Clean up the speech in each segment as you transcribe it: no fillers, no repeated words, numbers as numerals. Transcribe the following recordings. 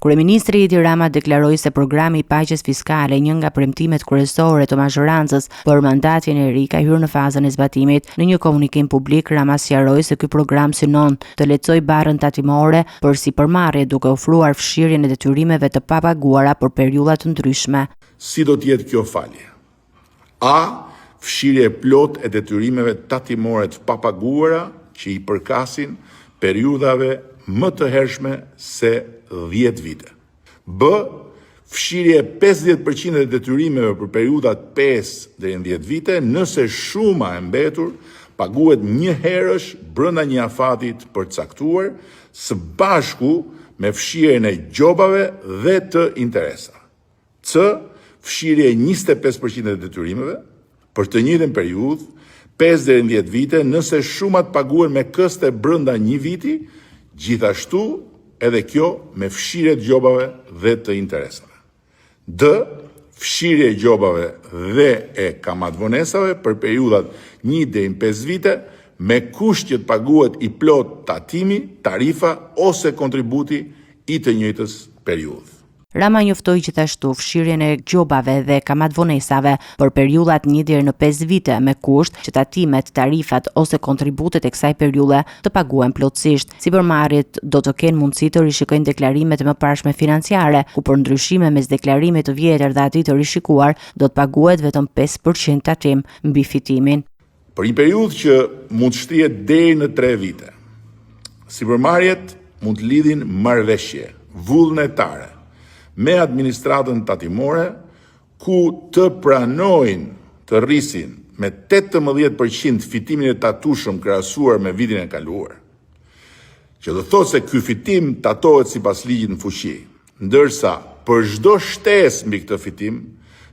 Kryeministri Edi Rama deklaroi se programi i paqes fiskale, një nga premtimet kryesore të mazhorancës për mandatin e ri, ka hyrë në fazën e zbatimit. Në një komunikim publik, Rama sqaroi se ky program synon të lehtësojë barrën tatimore për sipërmarrje, duke ofruar fshirjen e detyrimeve të papaguara për periudha të ndryshme. Si do të jetë kjo falje? A. Fshirje e plot e detyrimeve tatimore të papaguara që i përkasin periudhave më të hershme se 10 vite. B. Fshirje 50% e detyrimeve për periudat 5 deri në 10 vite, nëse shuma e mbetur paguhet një herësh brenda një afati të përcaktuar, së bashku me fshirjen e gjobave dhe të interesa. C. Fshirje 25% e detyrimeve për të njëjtën periudhë, 5 deri në 10 vite, nëse shumat paguhen me këste brenda një viti, gjithashtu edhe kjo me fshirje të gjobave dhe të interesave. D. Fshirje e gjobave dhe e kamatvonesave për periudhat 1 deri në 5 vite, me kusht që të paguhet i plot tatimi, tarifa ose kontributi i të njëjtës periudhë. Rama njoftoi gjithashtu fshirjen e gjobave dhe kamatvonesave për periudhat 1 deri në 5 vite, me kusht që tatimet, tarifat ose kontributet e kësaj periudhe të paguhen plotësisht. Sipërmarrjet do të kenë mundësi të rishikojnë deklarimet e mëparshme financiare, ku për ndryshime mes deklarimit të vjetër dhe atij të rishikuar do të paguhet vetëm 5% tatim mbi fitimin. Për një periudhë që mund të shtrihet deri në 3 vite, sipërmarrjet mund të lidhin marrëveshje vullnetare me administratën tatimore, ku të pranojnë të rrisin me 18% fitimin e tatueshëm krahasuar me vitin e kaluar. Që do thotë se ky fitim tatohet sipas ligjit në fuqi, ndërsa për çdo shtesë mbi këtë fitim,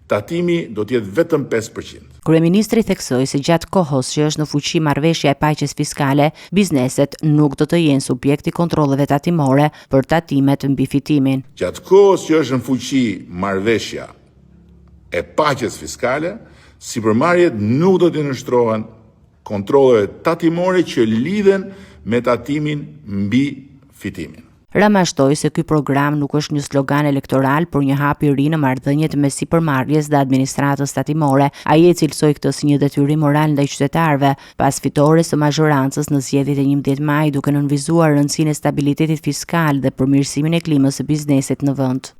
tatimi do të jetë vetëm 5%. Kryeministri theksoi se gjatë kohës që është në fuqi marrëveshja e paqes fiskale, bizneset nuk do të jenë subjekti kontrolleve tatimore për tatimet mbi fitimin. Gjatë kohës që është në fuqi marrëveshja e paqes fiskale, sipërmarrjet nuk do të nënshtrohen kontrolleve tatimore që lidhen me tatimin mbi fitimin. Rama shtoi se ky program nuk është një slogan elektoral, por një hap i ri në marrëdhëniet mes sipërmarrjes dhe administratës tatimore. Ai e cilësoi këtë si një detyrim moral ndaj qytetarëve, pas fitores së mazhorancës në zgjedhjet e 11 maj, duke nënvizuar rëndësinë e stabilitetit fiskal dhe përmirësimin e klimës së biznesit në vend.